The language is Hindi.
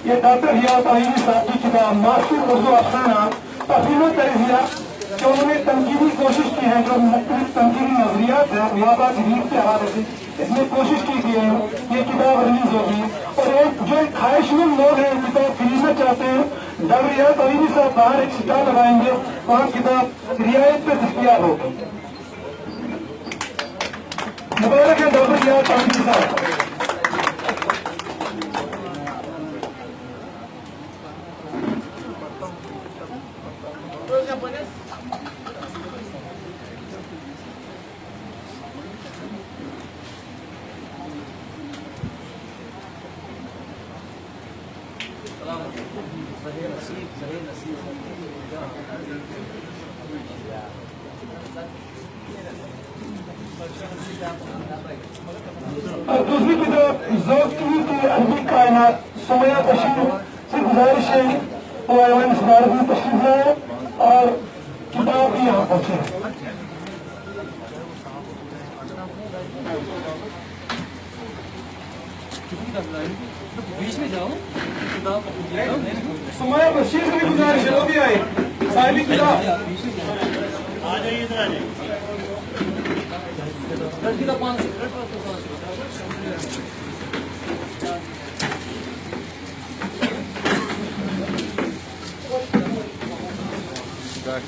ये डॉक्टर रियाज आईनी साहब की किताब मासूम उर्दू अफसाना तफहीम तर्जिया जो उन्होंने तनकीदी कोशिश की है, जो मुख्तलिफ तनकीदी नजरियात है रियाजा जदीद के हवाले से इसमें कोशिश की गई है। ये किताब रिलीज होगी और एक जो ख्वाहिशमंद लोग हैं किताब खरीदना चाहते हैं, डॉक्टर रियाज आईनी साहब बाहर एक स्टॉल लगाएंगे, वहाँ किताब रियायत पे दस्तयाब होगी। मुबारक है डॉक्टर रियाज आईनी साहब। और दूसरी की तरफ ज़ौक़ी की अरबी कायनात सुमैया बशीर से गुजारिश है वो ऐवान सदारत में तशरीफ लाए और किताब भी यहाँ पहुंचे। बीच में जाओ, सुमैया बशीर से भी गुजारिश है वो भी आए साहिबी किताब आ जाइए, इधर आ जाइए। Back.